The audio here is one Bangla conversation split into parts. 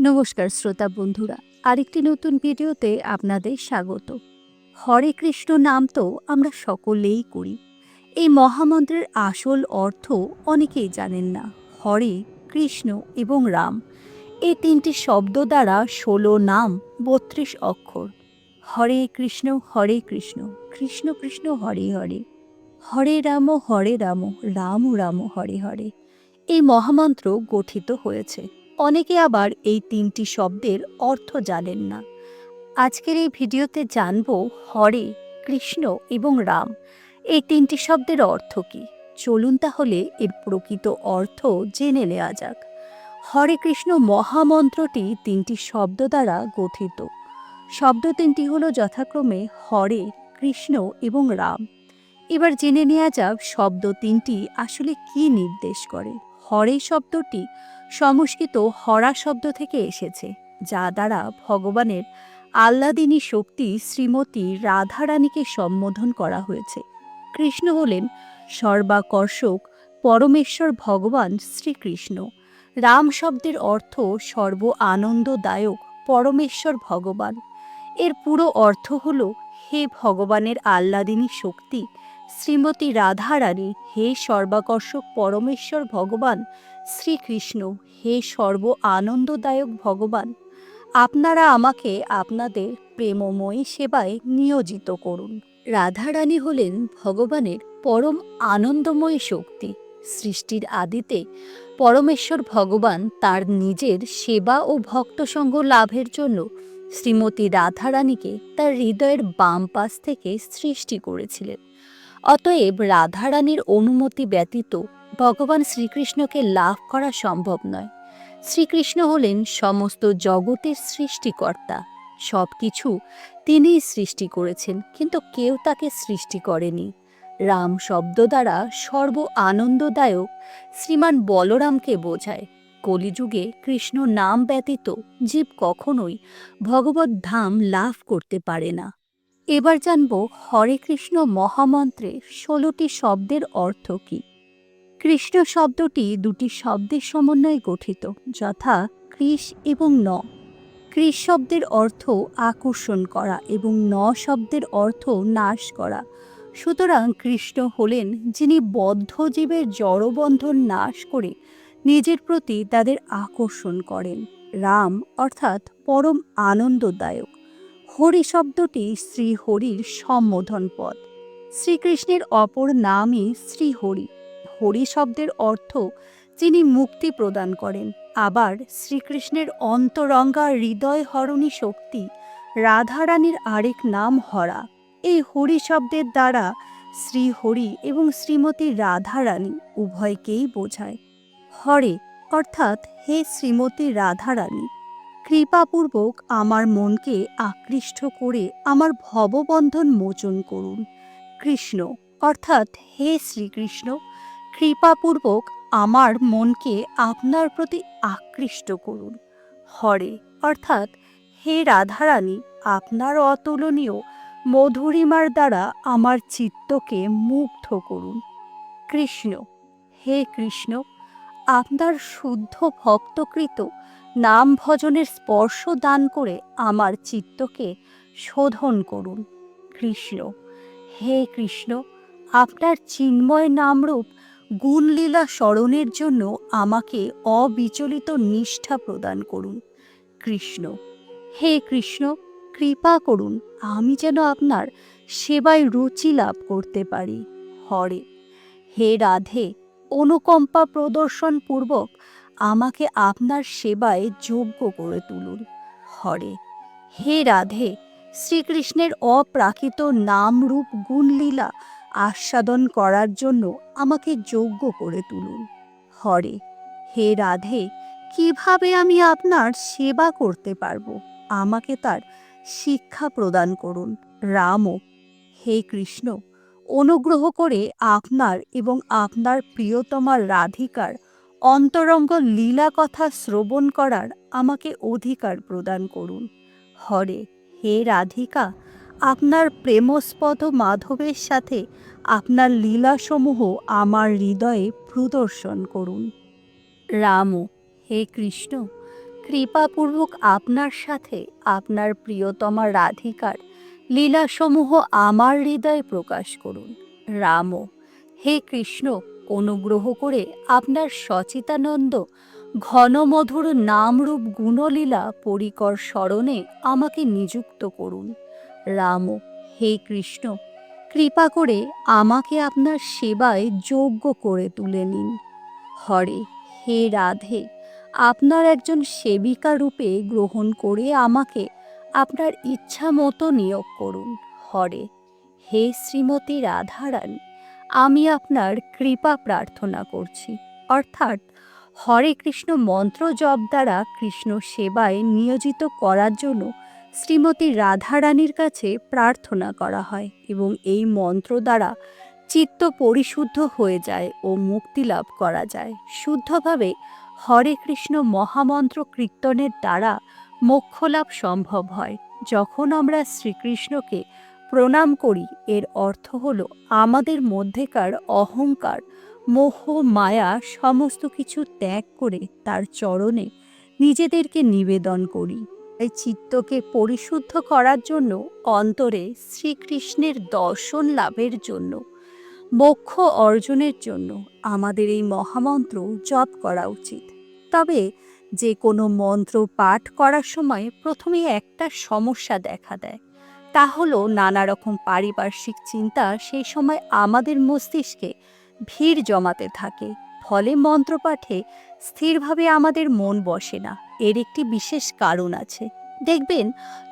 নমস্কার শ্রোতা বন্ধুরা, আরেকটি নতুন ভিডিওতে আপনাদের স্বাগত। হরে কৃষ্ণ নাম তো আমরা সকলেই করি। এই মহামন্ত্রের আসল অর্থ অনেকেই জানেন না। হরে, কৃষ্ণ এবং রাম, এই তিনটি শব্দ দ্বারা ১৬ নাম, ৩২ অক্ষর। হরে কৃষ্ণ, কৃষ্ণ কৃষ্ণ হরে হরে, হরে রাম, রাম রাম হরে হরে। এই মহামন্ত্র গঠিত হয়েছে। অনেকে আবার এই তিনটি শব্দের অর্থ জানেন না। আজকের এই ভিডিওতে জানব হরে, কৃষ্ণ এবং রাম এই তিনটি শব্দের অর্থ কী। চলুন তাহলে এর প্রকৃত অর্থ জেনে নেওয়া যাক। হরে কৃষ্ণ মহামন্ত্রটি তিনটি শব্দ দ্বারা গঠিত। শব্দ তিনটি হলো যথাক্রমে হরে, কৃষ্ণ এবং রাম। এবার জেনে নেওয়া যাক শব্দ তিনটি আসলে কি নির্দেশ করে। হরে শব্দটি সংস্কৃত হরা শব্দ থেকে এসেছে, যা দ্বারা ভগবানের আহ্লাদিনী শক্তি শ্রীমতী রাধারানীকে সম্বোধন করা হয়েছে। কৃষ্ণ হলেন সর্বাকর্ষক পরমেশ্বর ভগবান শ্রীকৃষ্ণ। রাম শব্দের অর্থ সর্ব আনন্দদায়ক পরমেশ্বর ভগবান। এর পুরো অর্থ হল, হে ভগবানের আহ্লাদিনী শক্তি শ্রীমতী রাধারানী, হে সর্বাকর্ষক পরমেশ্বর ভগবান শ্রীকৃষ্ণ, হে সর্ব আনন্দদায়ক ভগবান, আপনারা আমাকে আপনাদের প্রেমময়ী সেবায় নিয়োজিত করুন। রাধারানী হলেন ভগবানের পরম আনন্দময়ী শক্তি। সৃষ্টির আদিতে পরমেশ্বর ভগবান তার নিজের সেবা ও ভক্তসঙ্গ লাভের জন্য শ্রীমতী রাধারানীকে তার হৃদয়ের বাম পাশ থেকে সৃষ্টি করেছিলেন। অতএব রাধারানীর অনুমতি ব্যতীত ভগবান শ্রীকৃষ্ণকে লাভ করা সম্ভব নয়। শ্রীকৃষ্ণ হলেন সমস্ত জগতের সৃষ্টিকর্তা। সব কিছু তিনিই সৃষ্টি করেছেন, কিন্তু কেউ তাকে সৃষ্টি করেনি। রাম শব্দ দ্বারা সর্ব আনন্দদায়ক শ্রীমান বলরামকে বোঝায়। কলিযুগে কৃষ্ণ নাম ব্যতীত জীব কখনোই ভগবত ধাম লাভ করতে পারে না। এবার জানব হরে কৃষ্ণ মহামন্ত্রে ১৬টি শব্দের অর্থ কী। কৃষ্ণ শব্দটি দুটি শব্দের সমন্বয়ে গঠিত, যথা কৃষ এবং ন। কৃষ শব্দের অর্থ আকর্ষণ করা এবং ন শব্দের অর্থ নাশ করা। সুতরাং কৃষ্ণ হলেন যিনি বদ্ধ জীবের জড়বন্ধন নাশ করে নিজের প্রতি তাদের আকর্ষণ করেন। রাম অর্থাৎ পরম আনন্দদায়ক। হরি শব্দটি শ্রীহরির সম্বোধন পদ। শ্রীকৃষ্ণের অপর নামই শ্রীহরি। হরি শব্দের অর্থ যিনি মুক্তি প্রদান করেন। আবার শ্রীকৃষ্ণের অন্তরঙ্গা হৃদয় হরণী শক্তি রাধারানীর আরেক নাম হরা। এই হরি শব্দের দ্বারা শ্রীহরি এবং শ্রীমতী রাধারানী উভয়কেই বোঝায়। হরে অর্থাৎ হে শ্রীমতী রাধারানী, কৃপাপূর্বক আমার মনকে আকৃষ্ট করে আমার ভববন্ধন মোচন করুন। কৃষ্ণ অর্থাৎ হে শ্রীকৃষ্ণ, কৃপাপূর্বক আমার মনকে আপনার প্রতি আকৃষ্ট করুন। হরে অর্থাৎ হে রাধারানী, আপনার অতুলনীয় মধুরিমার দ্বারা আমার চিত্তকে মুগ্ধ করুন। কৃষ্ণ হে কৃষ্ণ, আপনার শুদ্ধ ভক্তকৃত নাম ভজনের স্পর্শ দান করে আমার চিত্তকে শোধন করুন। কৃষ্ণ হে কৃষ্ণ, আপনার চিন্ময় নামরূপ গুণলীলা স্মরণের জন্য আমাকে অবিচলিত নিষ্ঠা প্রদান করুন। কৃষ্ণ হে কৃষ্ণ, কৃপা করুন আমি যেন আপনার সেবায় রুচি লাভ করতে পারি। হরে হে রাধে, অনুকম্পা প্রদর্শন পূর্বক আমাকে আপনার সেবায় যোগ্য করে তুলুন। হরে হে রাধে, শ্রীকৃষ্ণের অপ্রাকৃত নামরূপ গুণলীলা আস্বাদন করার জন্য আমাকে যোগ্য করে তুলুন। হরে হে রাধে, কিভাবে আমি আপনার সেবা করতে পারবো, আমাকে তার শিক্ষা প্রদান করুন। রামও হে কৃষ্ণ, অনুগ্রহ করে আপনার এবং আপনার প্রিয়তমা রাধিকার অন্তরঙ্গ লীলা কথা শ্রবণ করার আমাকে অধিকার প্রদান করুন। হরে হে রাধিকা, আপনার প্রেমস্পদ মাধবের সাথে আপনার লীলাসমূহ আমার হৃদয়ে প্রদর্শন করুন। রামও হে কৃষ্ণ, কৃপাপূর্বক আপনার সাথে আপনার প্রিয়তমা রাধিকার লীলাসমূহ আমার হৃদয়ে প্রকাশ করুন। রামও, হে কৃষ্ণ, অনুগ্রহ করে আপনার সচিতানন্দ ঘনমধুর নামরূপ গুণলীলা পরিকর স্মরণে আমাকে নিযুক্ত করুন। রামও, হে কৃষ্ণ, কৃপা করে আমাকে আপনার সেবায় যোগ্য করে তুলে নিন। হরে, হে রাধে, আপনার একজন সেবিকা রূপে গ্রহণ করে আমাকে আপনার ইচ্ছা মতো নিয়োগ করুন। হরে, হে শ্রীমতী রাধারানী, আমি আপনার কৃপা প্রার্থনা করছি। অর্থাৎ হরে কৃষ্ণ মন্ত্র জপ দ্বারা কৃষ্ণ সেবায় নিয়োজিত করার জন্য শ্রীমতী রাধারানীর কাছে প্রার্থনা করা হয় এবং এই মন্ত্র দ্বারা চিত্ত পরিশুদ্ধ হয়ে যায় ও মুক্তি লাভ করা যায়। শুদ্ধভাবে হরে কৃষ্ণ মহামন্ত্র কীর্তনের দ্বারা মোক্ষ লাভ সম্ভব হয়। যখন আমরা শ্রীকৃষ্ণকে প্রণাম করি, এর অর্থ হলো আমাদের মধ্যেকার অহংকার, মোহ, মায়া সমস্ত কিছু ত্যাগ করে তার চরণে নিজেদেরকে নিবেদন করি। এই চিত্তকে পরিশুদ্ধ করার জন্য, অন্তরে শ্রীকৃষ্ণের দর্শন লাভের জন্য, মোক্ষ অর্জনের জন্য আমাদের এই মহামন্ত্র জপ করা উচিত। তবে যে কোনো মন্ত্র পাঠ করার সময় প্রথমে একটা সমস্যা দেখা দেয়, তা হলো নানা রকম পারিপার্শ্বিক চিন্তা সেই সময় আমাদের মস্তিষ্কে ভিড় জমাতে থাকে। ফলে মন্ত্রপাঠে স্থিরভাবে আমাদের মন বসে না। এর একটি বিশেষ কারণ আছে। দেখবেন,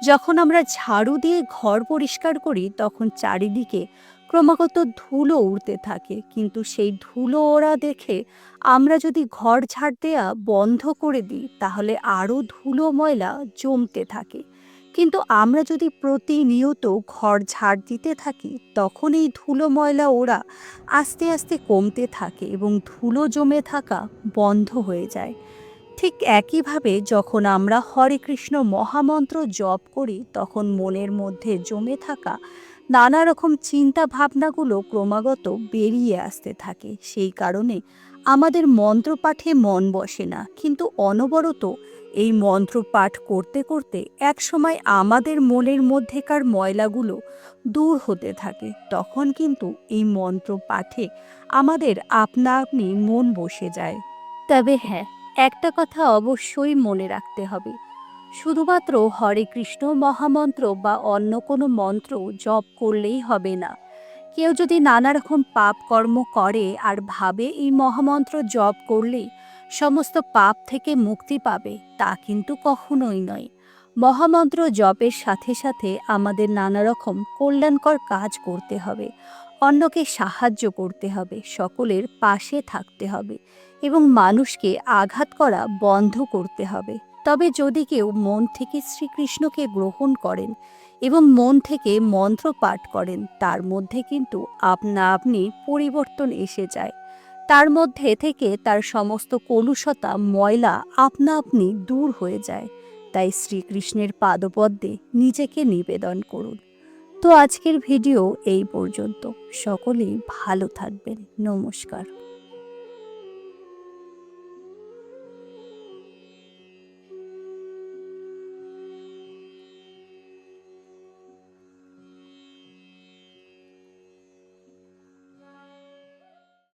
যখন আমরা ঝাড়ু দিয়ে ঘর পরিষ্কার করি তখন চারিদিকে ক্রমাগত ধুলো উড়তে থাকে, কিন্তু সেই ধুলো ওড়া দেখে আমরা যদি ঘর ঝাড় দেওয়া বন্ধ করে দিই তাহলে আরও ধুলো ময়লা জমতে থাকে। কিন্তু আমরা যদি প্রতিনিয়ত ঘর ঝাড় দিতে থাকি তখন এই ধুলো ময়লা ওড়া আস্তে আস্তে কমতে থাকে এবং ধুলো জমে থাকা বন্ধ হয়ে যায়। ঠিক একইভাবে যখন আমরা হরে কৃষ্ণ মহামন্ত্র জপ করি তখন মনের মধ্যে জমে থাকা নানা রকম চিন্তা ভাবনাগুলো ক্রমাগত বেরিয়ে আসতে থাকে। সেই কারণে আমাদের মন্ত্রপাঠে মন বসে না, কিন্তু অনবরত এই মন্ত্র পাঠ করতে করতে একসময় আমাদের মনের মধ্যেকার ময়লাগুলো দূর হতে থাকে। তখন কিন্তু এই মন্ত্র পাঠে আমাদের আপনা আপনি মন বসে যায়। তবে হ্যাঁ, একটা কথা অবশ্যই মনে রাখতে হবে, শুধুমাত্র হরে কৃষ্ণ মহামন্ত্র বা অন্য কোনো মন্ত্র জপ করলেই হবে না। কেউ যদি নানা রকম পাপ কর্ম করে আর ভাবে এই মহামন্ত্র জপ করলেই সমস্ত পাপ থেকে মুক্তি পাবে, তা কিন্তু কখনোই নয়। মহামন্ত্র জপের সাথে সাথে আমাদের নানা রকম কল্যাণকর কাজ করতে হবে, অন্যকে সাহায্য করতে হবে, সকলের পাশে থাকতে হবে এবং মানুষকে আঘাত করা বন্ধ করতে হবে। তবে যদি কেউ মন থেকে শ্রীকৃষ্ণকে গ্রহণ করেন এবং মন থেকে মন্ত্র পাঠ করেন, তার মধ্যে কিন্তু আপনা আপনি পরিবর্তন এসে যায়। তার মধ্যে থেকে তার সমস্ত কলুষতা, ময়লা আপনা আপনি দূর হয়ে যায়। তাই শ্রীকৃষ্ণের পাদপদ্মে নিজেকে নিবেদন করুন। তো আজকের ভিডিও এই পর্যন্ত। সকলেই ভালো থাকবেন। নমস্কার।